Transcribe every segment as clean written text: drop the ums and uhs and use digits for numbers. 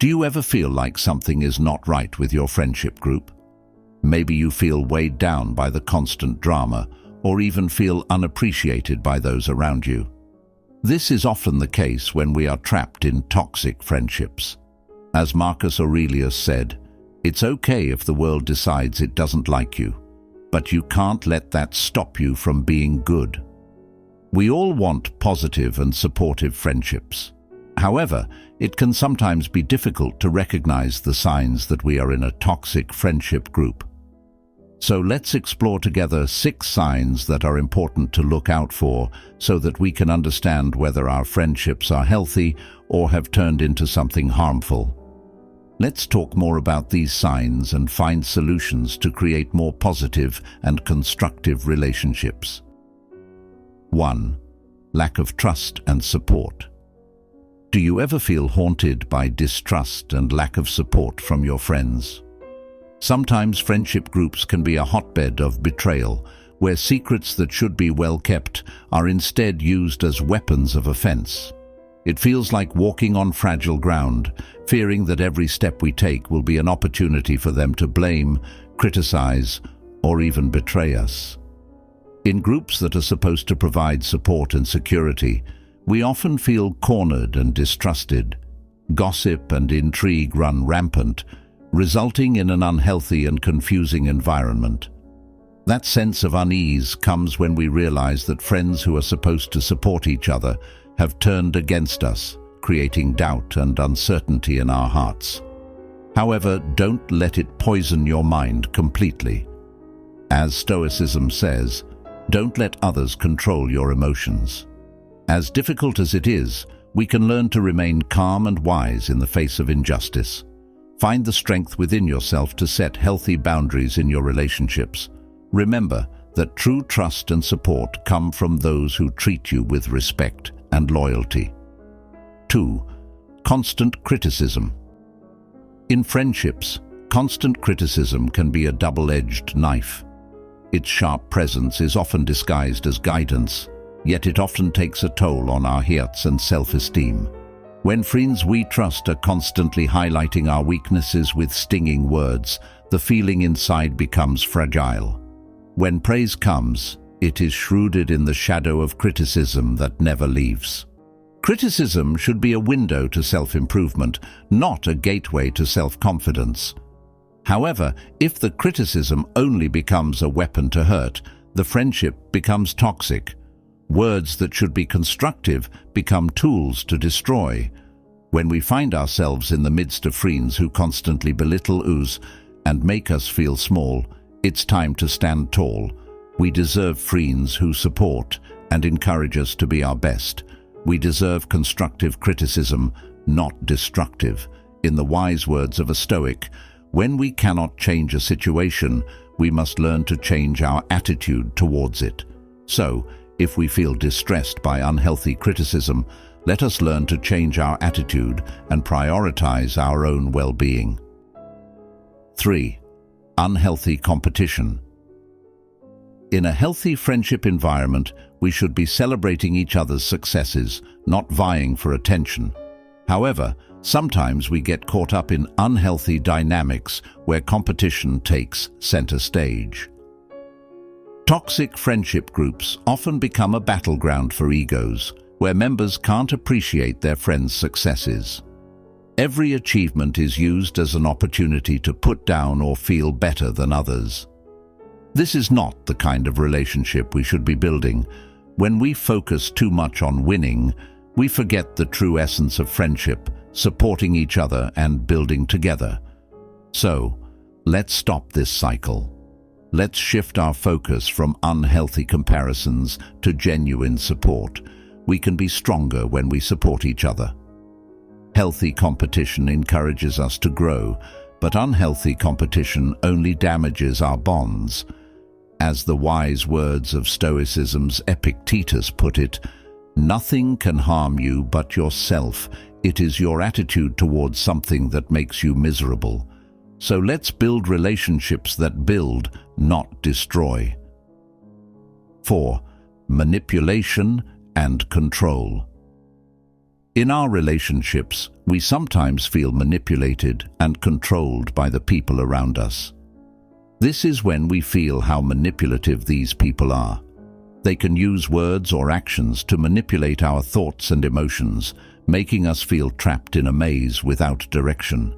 Do you ever feel like something is not right with your friendship group? Maybe you feel weighed down by the constant drama, or even feel unappreciated by those around you. This is often the case when we are trapped in toxic friendships. As Marcus Aurelius said, "It's okay if the world decides it doesn't like you, but you can't let that stop you from being good." We all want positive and supportive friendships. However, it can sometimes be difficult to recognize the signs that we are in a toxic friendship group. So let's explore together 6 signs that are important to look out for so that we can understand whether our friendships are healthy or have turned into something harmful. Let's talk more about these signs and find solutions to create more positive and constructive relationships. 1. Lack of trust and support. Do you ever feel haunted by distrust and lack of support from your friends? Sometimes friendship groups can be a hotbed of betrayal, where secrets that should be well kept are instead used as weapons of offense. It feels like walking on fragile ground, fearing that every step we take will be an opportunity for them to blame, criticize, or even betray us. In groups that are supposed to provide support and security, we often feel cornered and distrusted. Gossip and intrigue run rampant, resulting in an unhealthy and confusing environment. That sense of unease comes when we realize that friends who are supposed to support each other have turned against us, creating doubt and uncertainty in our hearts. However, don't let it poison your mind completely. As Stoicism says, don't let others control your emotions. As difficult as it is, we can learn to remain calm and wise in the face of injustice. Find the strength within yourself to set healthy boundaries in your relationships. Remember that true trust and support come from those who treat you with respect and loyalty. 2. Constant criticism. In friendships, constant criticism can be a double-edged knife. Its sharp presence is often disguised as guidance, yet it often takes a toll on our hearts and self-esteem. When friends we trust are constantly highlighting our weaknesses with stinging words, the feeling inside becomes fragile. When praise comes, it is shrouded in the shadow of criticism that never leaves. Criticism should be a window to self-improvement, not a gateway to self-confidence. However, if the criticism only becomes a weapon to hurt, the friendship becomes toxic. Words that should be constructive become tools to destroy. When we find ourselves in the midst of friends who constantly belittle us and make us feel small, it's time to stand tall. We deserve friends who support and encourage us to be our best. We deserve constructive criticism, not destructive. In the wise words of a Stoic, when we cannot change a situation, we must learn to change our attitude towards it. So, if we feel distressed by unhealthy criticism, let us learn to change our attitude and prioritize our own well-being. 3. Unhealthy competition. In a healthy friendship environment, we should be celebrating each other's successes, not vying for attention. However, sometimes we get caught up in unhealthy dynamics where competition takes center stage. Toxic friendship groups often become a battleground for egos, where members can't appreciate their friends' successes. Every achievement is used as an opportunity to put down or feel better than others. This is not the kind of relationship we should be building. When we focus too much on winning, we forget the true essence of friendship, supporting each other and building together. So, let's stop this cycle. Let's shift our focus from unhealthy comparisons to genuine support. We can be stronger when we support each other. Healthy competition encourages us to grow, but unhealthy competition only damages our bonds. As the wise words of Stoicism's Epictetus put it, "Nothing can harm you but yourself. It is your attitude towards something that makes you miserable." So let's build relationships that build, not destroy. 4. Manipulation and control. In our relationships, we sometimes feel manipulated and controlled by the people around us. This is when we feel how manipulative these people are. They can use words or actions to manipulate our thoughts and emotions, making us feel trapped in a maze without direction.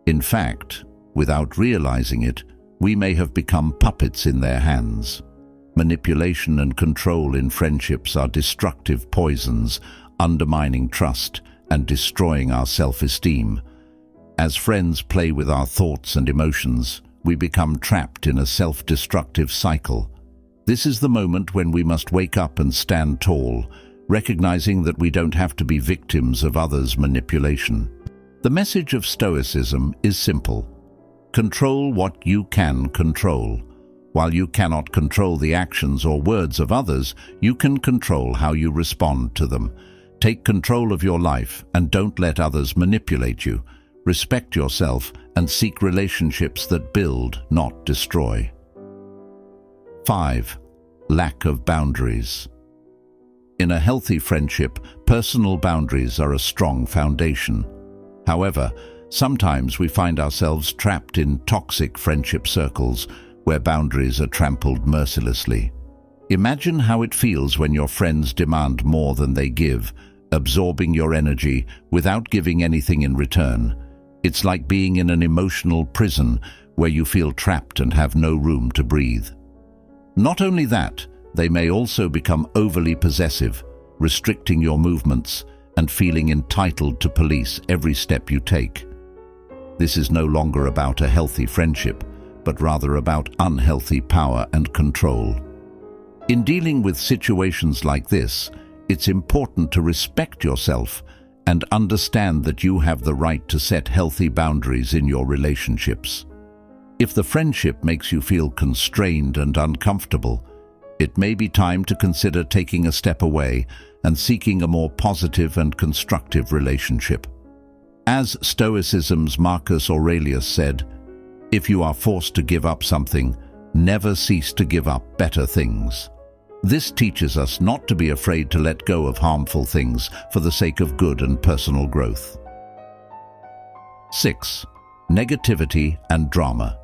In fact, without realizing it, we may have become puppets in their hands. Manipulation and control in friendships are destructive poisons, undermining trust and destroying our self-esteem. As friends play with our thoughts and emotions, we become trapped in a self-destructive cycle. This is the moment when we must wake up and stand tall, recognizing that we don't have to be victims of others' manipulation. The message of Stoicism is simple. Control what you can control. While you cannot control the actions or words of others, you can control how you respond to them. Take control of your life and don't let others manipulate you. Respect yourself and seek relationships that build, not destroy. 5. Lack of boundaries. In a healthy friendship, personal boundaries are a strong foundation. However, sometimes we find ourselves trapped in toxic friendship circles where boundaries are trampled mercilessly. Imagine how it feels when your friends demand more than they give, absorbing your energy without giving anything in return. It's like being in an emotional prison where you feel trapped and have no room to breathe. Not only that, they may also become overly possessive, restricting your movements and feeling entitled to police every step you take. This is no longer about a healthy friendship, but rather about unhealthy power and control. In dealing with situations like this, it's important to respect yourself and understand that you have the right to set healthy boundaries in your relationships. If the friendship makes you feel constrained and uncomfortable, it may be time to consider taking a step away and seeking a more positive and constructive relationship. As Stoicism's Marcus Aurelius said, "If you are forced to give up something, never cease to give up better things." This teaches us not to be afraid to let go of harmful things for the sake of good and personal growth. 6. Negativity and drama.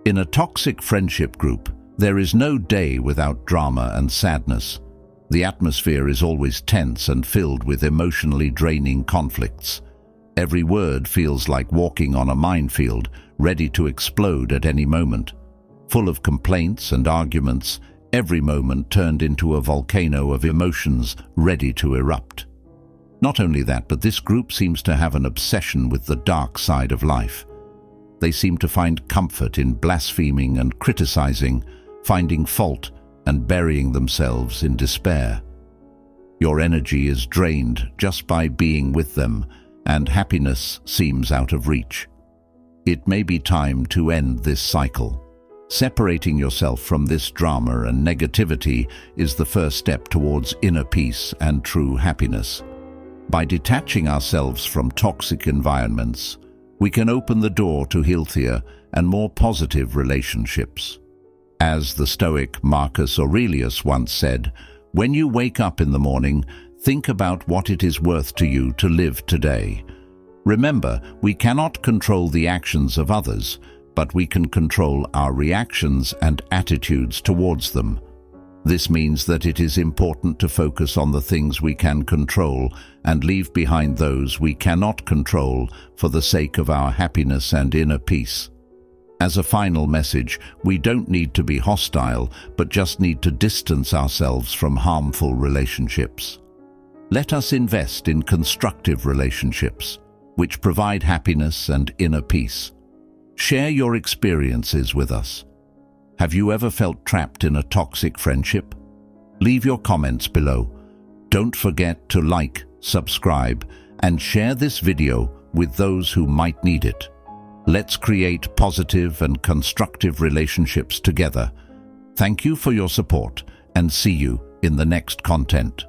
In a toxic friendship group, there is no day without drama and sadness. The atmosphere is always tense and filled with emotionally draining conflicts. Every word feels like walking on a minefield, ready to explode at any moment. Full of complaints and arguments, every moment turned into a volcano of emotions ready to erupt. Not only that, but this group seems to have an obsession with the dark side of life. They seem to find comfort in blaspheming and criticizing, finding fault and burying themselves in despair. Your energy is drained just by being with them, and happiness seems out of reach. It may be time to end this cycle. Separating yourself from this drama and negativity is the first step towards inner peace and true happiness. By detaching ourselves from toxic environments, we can open the door to healthier and more positive relationships. As the Stoic Marcus Aurelius once said, "When you wake up in the morning, think about what it is worth to you to live today." Remember, we cannot control the actions of others, but we can control our reactions and attitudes towards them. This means that it is important to focus on the things we can control and leave behind those we cannot control for the sake of our happiness and inner peace. As a final message, we don't need to be hostile, but just need to distance ourselves from harmful relationships. Let us invest in constructive relationships, which provide happiness and inner peace. Share your experiences with us. Have you ever felt trapped in a toxic friendship? Leave your comments below. Don't forget to like, subscribe, and share this video with those who might need it. Let's create positive and constructive relationships together. Thank you for your support, and see you in the next content.